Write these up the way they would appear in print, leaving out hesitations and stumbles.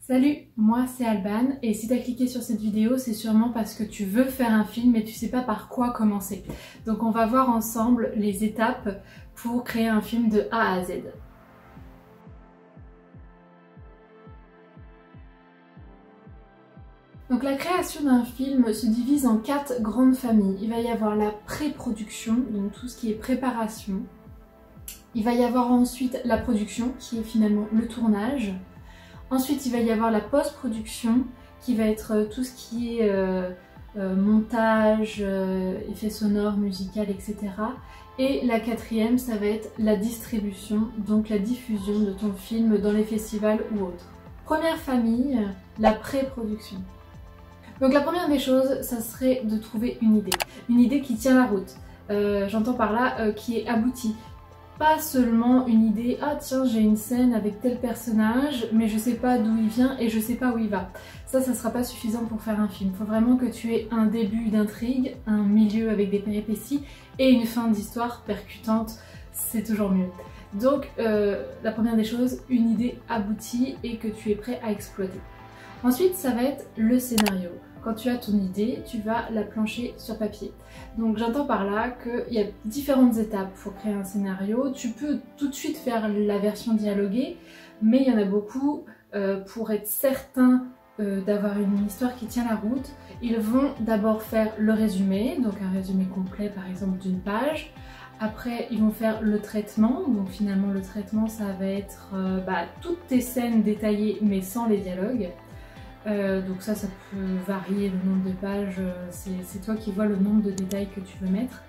Salut, moi c'est Alban et si tu as cliqué sur cette vidéo, c'est sûrement parce que tu veux faire un film mais tu sais pas par quoi commencer. Donc on va voir ensemble les étapes pour créer un film de A à Z. Donc la création d'un film se divise en 4 grandes familles. Il va y avoir la pré-production, donc tout ce qui est préparation. Il va y avoir ensuite la production, qui est finalement le tournage. Ensuite, il va y avoir la post-production, qui va être tout ce qui est montage, effets sonores, musical, etc. Et la quatrième, ça va être la distribution, donc la diffusion de ton film dans les festivals ou autres. Première famille, la pré-production. Donc la première des choses, ça serait de trouver une idée qui tient la route. J'entends par là qui est aboutie. Pas seulement une idée, ah tiens j'ai une scène avec tel personnage mais je sais pas d'où il vient et je sais pas où il va. Ça sera pas suffisant pour faire un film. Il faut vraiment que tu aies un début d'intrigue, un milieu avec des péripéties et une fin d'histoire percutante, c'est toujours mieux. Donc la première des choses, une idée aboutie et que tu es prêt à exploiter. Ensuite ça va être le scénario. Quand tu as ton idée, tu vas la plancher sur papier. Donc j'entends par là qu'il y a différentes étapes pour créer un scénario. Tu peux tout de suite faire la version dialoguée, mais il y en a beaucoup pour être certain d'avoir une histoire qui tient la route. Ils vont d'abord faire le résumé, donc un résumé complet par exemple d'une page. Après ils vont faire le traitement, donc finalement le traitement ça va être toutes tes scènes détaillées mais sans les dialogues. Donc ça peut varier le nombre de pages, c'est toi qui vois le nombre de détails que tu veux mettre.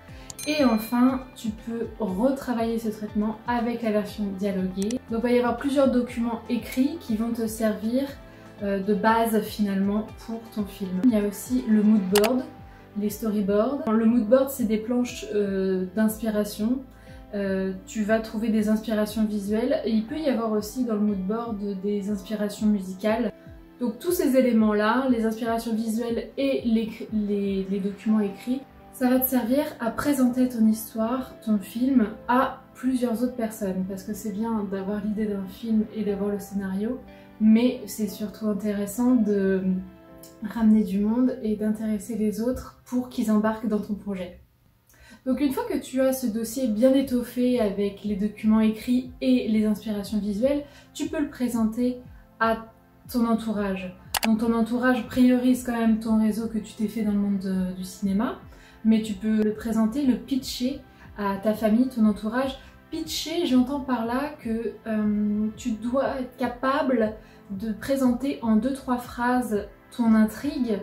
Et enfin, tu peux retravailler ce traitement avec la version dialoguée. Donc il va y avoir plusieurs documents écrits qui vont te servir de base finalement pour ton film. Il y a aussi le mood board, les storyboards. Le mood board c'est des planches d'inspiration. Tu vas trouver des inspirations visuelles et il peut y avoir aussi dans le mood board des inspirations musicales. Donc tous ces éléments-là, les inspirations visuelles et les documents écrits, ça va te servir à présenter ton histoire, ton film, à plusieurs autres personnes. Parce que c'est bien d'avoir l'idée d'un film et d'avoir le scénario, mais c'est surtout intéressant de ramener du monde et d'intéresser les autres pour qu'ils embarquent dans ton projet. Donc une fois que tu as ce dossier bien étoffé avec les documents écrits et les inspirations visuelles, tu peux le présenter à ton entourage. Donc ton entourage priorise quand même ton réseau que tu t'es fait dans le monde du cinéma, mais tu peux le présenter, le pitcher à ta famille, ton entourage. Pitcher, j'entends par là que tu dois être capable de présenter en 2-3 phrases ton intrigue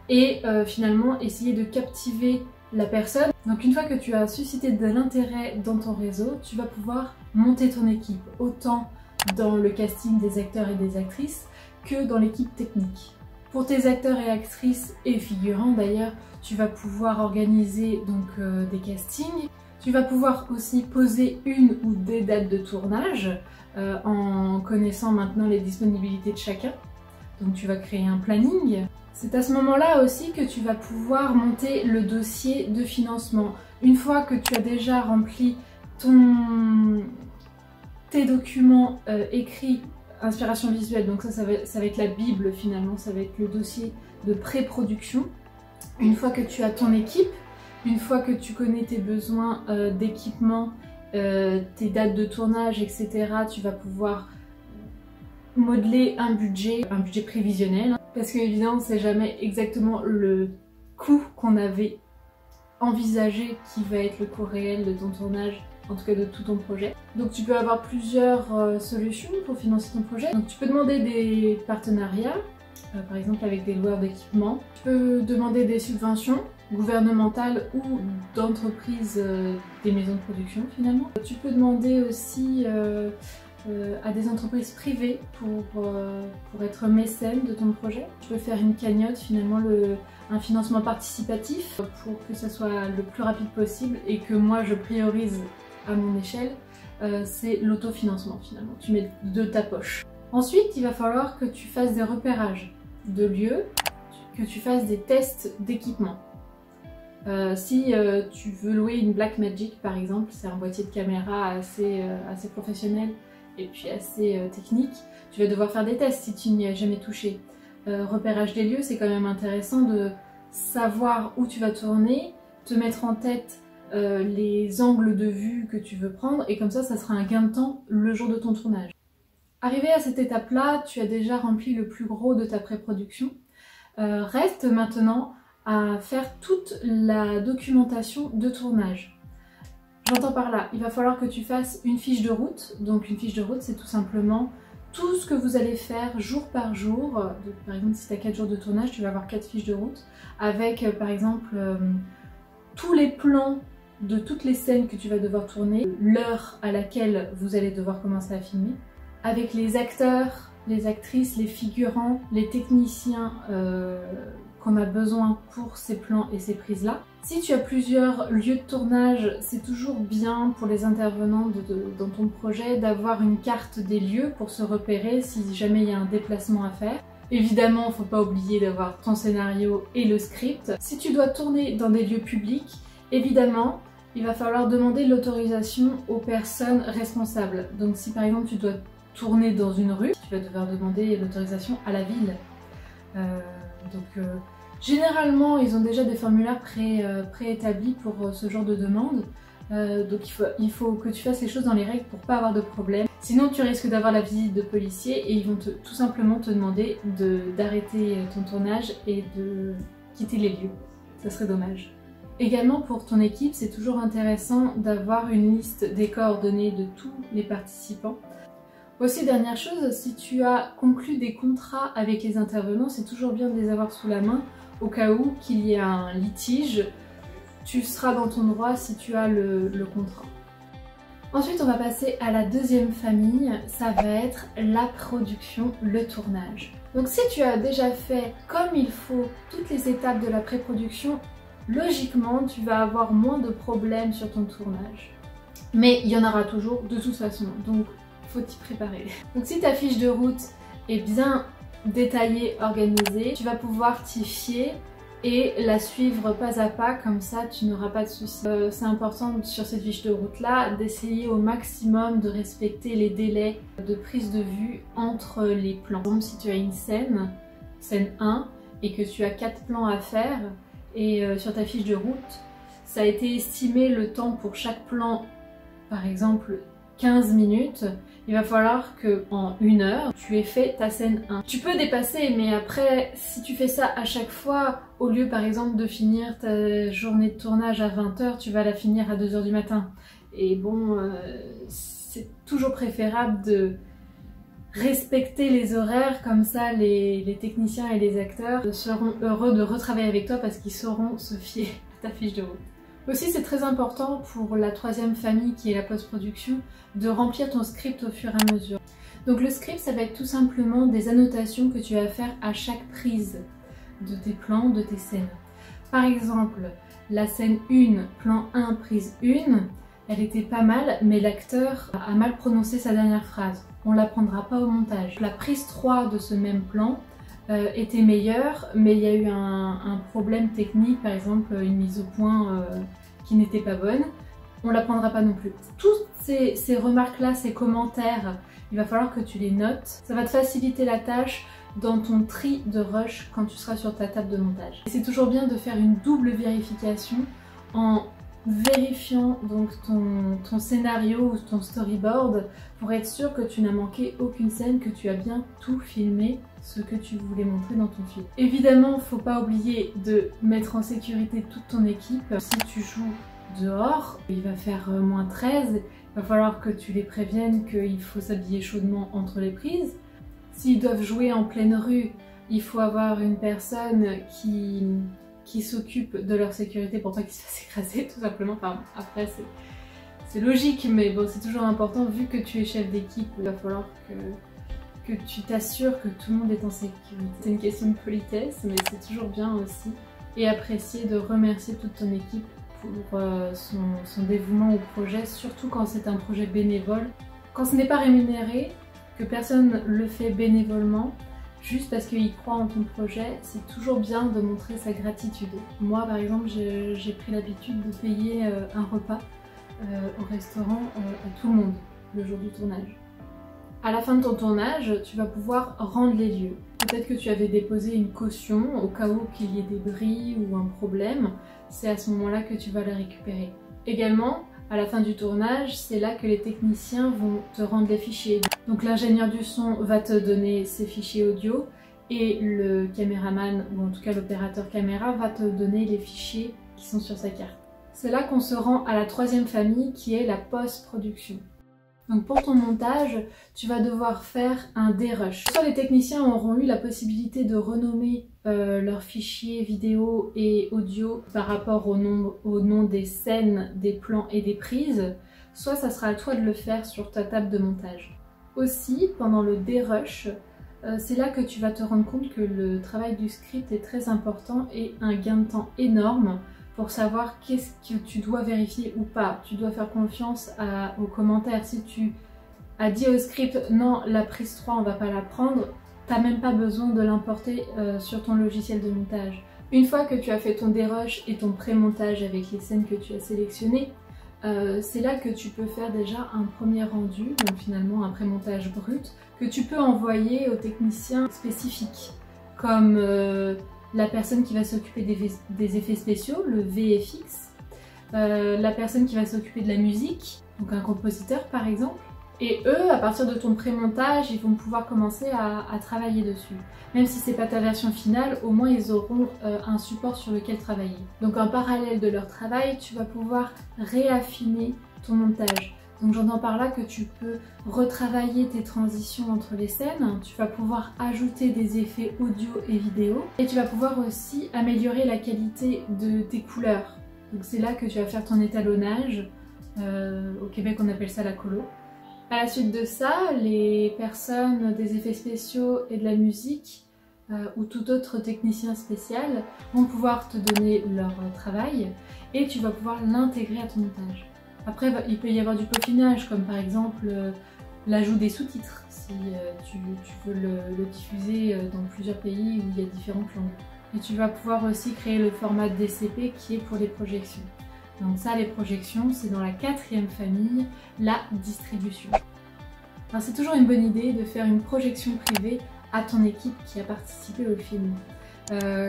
et finalement essayer de captiver la personne. Donc une fois que tu as suscité de l'intérêt dans ton réseau, tu vas pouvoir monter ton équipe, autant dans le casting des acteurs et des actrices que dans l'équipe technique. Pour tes acteurs et actrices et figurants d'ailleurs, tu vas pouvoir organiser donc des castings. Tu vas pouvoir aussi poser une ou des dates de tournage en connaissant maintenant les disponibilités de chacun. Donc tu vas créer un planning. C'est à ce moment-là aussi que tu vas pouvoir monter le dossier de financement. Une fois que tu as déjà rempli tes documents écrits, inspiration visuelle, donc ça va être la bible finalement, ça va être le dossier de pré-production. Une fois que tu as ton équipe, une fois que tu connais tes besoins d'équipement, tes dates de tournage, etc., tu vas pouvoir modeler un budget prévisionnel, hein, parce qu'évidemment c'est jamais exactement le coût qu'on avait envisagé qui va être le coût réel de ton tournage, en tout cas de tout ton projet. Donc tu peux avoir plusieurs solutions pour financer ton projet. Donc tu peux demander des partenariats, par exemple avec des loueurs d'équipement. Tu peux demander des subventions gouvernementales ou d'entreprises, des maisons de production finalement. Tu peux demander aussi à des entreprises privées pour être mécène de ton projet. Tu peux faire une cagnotte, finalement un financement participatif pour que ça soit le plus rapide possible et que moi je priorise à mon échelle, c'est l'autofinancement finalement, tu mets de ta poche. Ensuite, il va falloir que tu fasses des repérages de lieux, que tu fasses des tests d'équipement. Si tu veux louer une Blackmagic par exemple, c'est un boîtier de caméra assez professionnel et puis assez technique, Tu vas devoir faire des tests si tu n'y as jamais touché. Repérage des lieux, c'est quand même intéressant de savoir où tu vas tourner, te mettre en tête les angles de vue que tu veux prendre, et comme ça sera un gain de temps le jour de ton tournage. Arrivé à cette étape-là, tu as déjà rempli le plus gros de ta pré-production. Reste maintenant à faire toute la documentation de tournage. J'entends par là, il va falloir que tu fasses une fiche de route. Donc une fiche de route, c'est tout simplement tout ce que vous allez faire jour par jour. Donc, par exemple, si tu as 4 jours de tournage, tu vas avoir 4 fiches de route avec par exemple tous les plans de toutes les scènes que tu vas devoir tourner, l'heure à laquelle vous allez devoir commencer à filmer, avec les acteurs, les actrices, les figurants, les techniciens qu'on a besoin pour ces plans et ces prises-là. Si tu as plusieurs lieux de tournage, c'est toujours bien pour les intervenants dans ton projet d'avoir une carte des lieux pour se repérer si jamais il y a un déplacement à faire. Évidemment, il ne faut pas oublier d'avoir ton scénario et le script. Si tu dois tourner dans des lieux publics, évidemment, il va falloir demander l'autorisation aux personnes responsables. Donc si par exemple tu dois tourner dans une rue, tu vas devoir demander l'autorisation à la ville. Généralement, ils ont déjà des formulaires préétablis pour ce genre de demande. Donc il faut que tu fasses les choses dans les règles pour pas avoir de problème. Sinon tu risques d'avoir la visite de policiers et ils vont tout simplement te demander d'arrêter ton tournage et de quitter les lieux. Ça serait dommage. Également pour ton équipe, c'est toujours intéressant d'avoir une liste des coordonnées de tous les participants. Aussi, dernière chose, si tu as conclu des contrats avec les intervenants, c'est toujours bien de les avoir sous la main au cas où qu'il y ait un litige. Tu seras dans ton droit si tu as le contrat. Ensuite, on va passer à la deuxième famille, ça va être la production, le tournage. Donc si tu as déjà fait comme il faut toutes les étapes de la pré-production, logiquement, tu vas avoir moins de problèmes sur ton tournage. Mais il y en aura toujours de toute façon, donc faut t'y préparer. Donc si ta fiche de route est bien détaillée, organisée, tu vas pouvoir t'y fier et la suivre pas à pas, comme ça tu n'auras pas de soucis. C'est important sur cette fiche de route là d'essayer au maximum de respecter les délais de prise de vue entre les plans. Donc si tu as une scène 1, et que tu as 4 plans à faire, et sur ta fiche de route, ça a été estimé le temps pour chaque plan, par exemple 15 minutes, il va falloir que en 1 heure, tu aies fait ta scène 1. Tu peux dépasser, mais après, si tu fais ça à chaque fois, au lieu par exemple de finir ta journée de tournage à 20 h, tu vas la finir à 2 h du matin. Et bon, c'est toujours préférable de respecter les horaires, comme ça les techniciens et les acteurs seront heureux de retravailler avec toi parce qu'ils sauront se fier à ta fiche de route. Aussi, c'est très important pour la troisième famille qui est la post-production de remplir ton script au fur et à mesure. Donc le script, ça va être tout simplement des annotations que tu vas faire à chaque prise de tes plans, de tes scènes. Par exemple, la scène 1, plan 1, prise 1, elle était pas mal, mais l'acteur a mal prononcé sa dernière phrase. On la prendra pas au montage. La prise 3 de ce même plan était meilleure, mais il y a eu un problème technique, par exemple une mise au point qui n'était pas bonne. On la prendra pas non plus. Toutes ces remarques-là, ces commentaires, il va falloir que tu les notes. Ça va te faciliter la tâche dans ton tri de rush quand tu seras sur ta table de montage. C'est toujours bien de faire une double vérification en vérifiant donc ton scénario ou ton storyboard pour être sûr que tu n'as manqué aucune scène, que tu as bien tout filmé ce que tu voulais montrer dans ton film. Évidemment, faut pas oublier de mettre en sécurité toute ton équipe. Si tu joues dehors, il va faire moins 13, il va falloir que tu les préviennes qu'il faut s'habiller chaudement entre les prises. S'ils doivent jouer en pleine rue, il faut avoir une personne qui s'occupe de leur sécurité pour pas qu'ils se fassent écraser, tout simplement. Enfin, après, c'est logique, mais bon, c'est toujours important, vu que tu es chef d'équipe, il va falloir que tu t'assures que tout le monde est en sécurité. C'est une question de politesse, mais c'est toujours bien aussi. Et apprécier de remercier toute ton équipe pour son dévouement au projet, surtout quand c'est un projet bénévole. Quand ce n'est pas rémunéré, que personne le fait bénévolement, juste parce qu'il croit en ton projet, c'est toujours bien de montrer sa gratitude. Moi par exemple, j'ai pris l'habitude de payer un repas au restaurant à tout le monde le jour du tournage. À la fin de ton tournage, tu vas pouvoir rendre les lieux. Peut-être que tu avais déposé une caution au cas où qu'il y ait des bris ou un problème. C'est à ce moment-là que tu vas la récupérer. Également, à la fin du tournage, c'est là que les techniciens vont te rendre les fichiers. Donc l'ingénieur du son va te donner ses fichiers audio et le caméraman, ou en tout cas l'opérateur caméra, va te donner les fichiers qui sont sur sa carte. C'est là qu'on se rend à la troisième famille qui est la post-production. Donc pour ton montage, tu vas devoir faire un dérush. Soit les techniciens auront eu la possibilité de renommer leurs fichiers vidéo et audio par rapport au nom des scènes, des plans et des prises, soit ça sera à toi de le faire sur ta table de montage. Aussi, pendant le dérush, c'est là que tu vas te rendre compte que le travail du script est très important et un gain de temps énorme pour savoir qu'est-ce que tu dois vérifier ou pas. Tu dois faire confiance aux commentaires. Si tu as dit au script « non, la prise 3, on va pas la prendre », t'as même pas besoin de l'importer sur ton logiciel de montage. Une fois que tu as fait ton dérush et ton pré-montage avec les scènes que tu as sélectionnées, c'est là que tu peux faire déjà un premier rendu, donc finalement un pré-montage brut, que tu peux envoyer aux techniciens spécifiques, comme la personne qui va s'occuper des effets spéciaux, le VFX, la personne qui va s'occuper de la musique, donc un compositeur par exemple. Et eux, à partir de ton pré-montage, ils vont pouvoir commencer à travailler dessus. Même si c'est pas ta version finale, au moins ils auront un support sur lequel travailler. Donc en parallèle de leur travail, tu vas pouvoir réaffiner ton montage. Donc j'entends par là que tu peux retravailler tes transitions entre les scènes, tu vas pouvoir ajouter des effets audio et vidéo, et tu vas pouvoir aussi améliorer la qualité de tes couleurs. Donc c'est là que tu vas faire ton étalonnage, au Québec on appelle ça la colo. À la suite de ça, les personnes des effets spéciaux et de la musique, ou tout autre technicien spécial, vont pouvoir te donner leur travail, et tu vas pouvoir l'intégrer à ton montage. Après, il peut y avoir du peaufinage, comme par exemple l'ajout des sous-titres, si tu veux le diffuser dans plusieurs pays où il y a différentes langues. Et tu vas pouvoir aussi créer le format DCP qui est pour les projections. Donc ça, les projections, c'est dans la quatrième famille, la distribution. Alors c'est toujours une bonne idée de faire une projection privée à ton équipe qui a participé au film.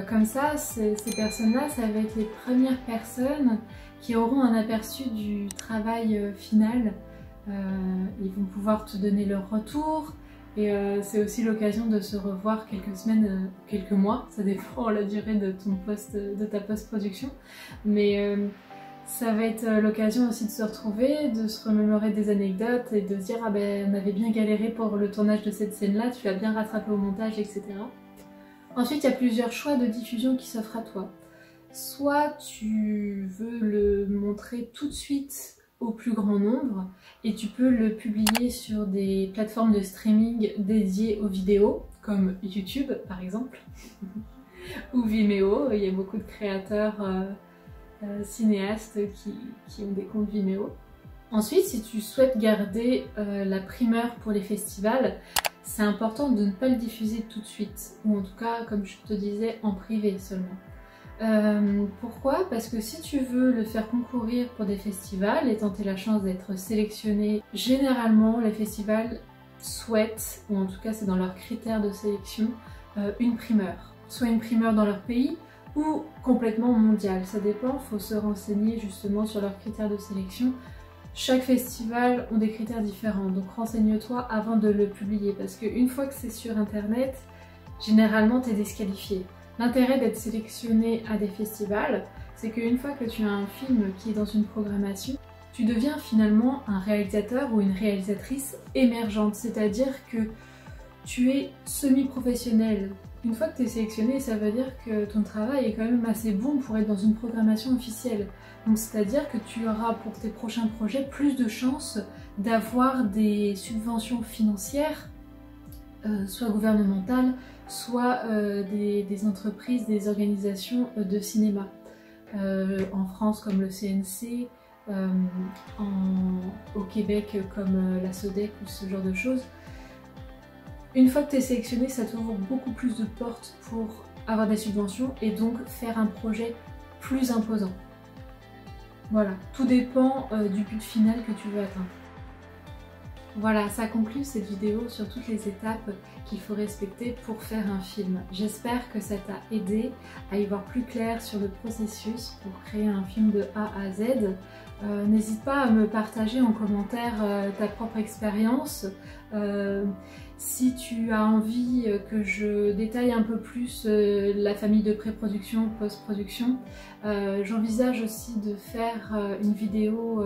Comme ça, ces personnes-là, ça va être les premières personnes qui auront un aperçu du travail final. Ils vont pouvoir te donner leur retour et c'est aussi l'occasion de se revoir quelques semaines, quelques mois, ça dépend la durée de ta post-production. Mais ça va être l'occasion aussi de se retrouver, de se remémorer des anecdotes et de se dire « Ah ben, on avait bien galéré pour le tournage de cette scène-là, tu as bien rattrapé au montage, etc. » Ensuite, il y a plusieurs choix de diffusion qui s'offrent à toi. Soit tu veux le montrer tout de suite au plus grand nombre et tu peux le publier sur des plateformes de streaming dédiées aux vidéos, comme YouTube par exemple, ou Vimeo. Il y a beaucoup de créateurs cinéastes qui ont des comptes Vimeo. Ensuite, si tu souhaites garder la primeur pour les festivals, c'est important de ne pas le diffuser tout de suite, ou en tout cas, comme je te disais, en privé seulement. Pourquoi? Parce que si tu veux le faire concourir pour des festivals et tenter la chance d'être sélectionné, généralement les festivals souhaitent, ou en tout cas c'est dans leurs critères de sélection, une primeur. Soit une primeur dans leur pays, ou complètement mondiale, ça dépend, il faut se renseigner justement sur leurs critères de sélection. Chaque festival ont des critères différents, donc renseigne-toi avant de le publier, parce qu'une fois que c'est sur internet, généralement tu es disqualifié. L'intérêt d'être sélectionné à des festivals, c'est qu'une fois que tu as un film qui est dans une programmation, tu deviens finalement un réalisateur ou une réalisatrice émergente, c'est-à-dire que tu es semi-professionnel. Une fois que tu es sélectionné, ça veut dire que ton travail est quand même assez bon pour être dans une programmation officielle. Donc c'est-à-dire que tu auras pour tes prochains projets plus de chances d'avoir des subventions financières, soit gouvernementales, soit des entreprises, des organisations de cinéma. En France comme le CNC, au Québec comme la SODEC ou ce genre de choses. Une fois que tu es sélectionné, ça t'ouvre beaucoup plus de portes pour avoir des subventions et donc faire un projet plus imposant. Voilà, tout dépend du but final que tu veux atteindre. Voilà, ça conclut cette vidéo sur toutes les étapes qu'il faut respecter pour faire un film. J'espère que ça t'a aidé à y voir plus clair sur le processus pour créer un film de A à Z. N'hésite pas à me partager en commentaire ta propre expérience. Si tu as envie que je détaille un peu plus la famille de pré-production, post-production, j'envisage aussi de faire une vidéo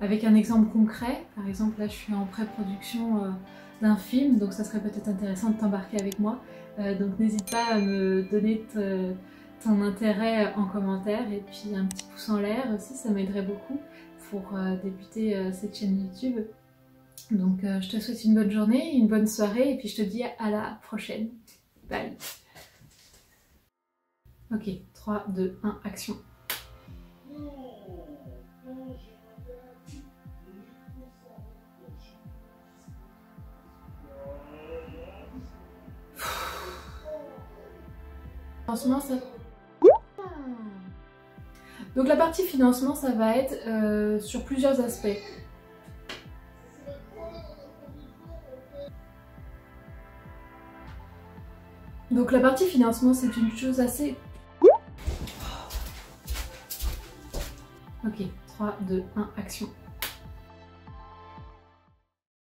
avec un exemple concret. Par exemple, là je suis en pré-production d'un film, donc ça serait peut-être intéressant de t'embarquer avec moi. Donc n'hésite pas à me donner ton intérêt en commentaire et puis un petit pouce en l'air aussi, ça m'aiderait beaucoup pour débuter cette chaîne YouTube. Donc je te souhaite une bonne journée, une bonne soirée et puis je te dis à la prochaine. Bye. Ok, 3, 2, 1, action. Financement, ça... Donc la partie financement, ça va être sur plusieurs aspects. Donc la partie financement, c'est une chose assez... Ok, 3, 2, 1, action.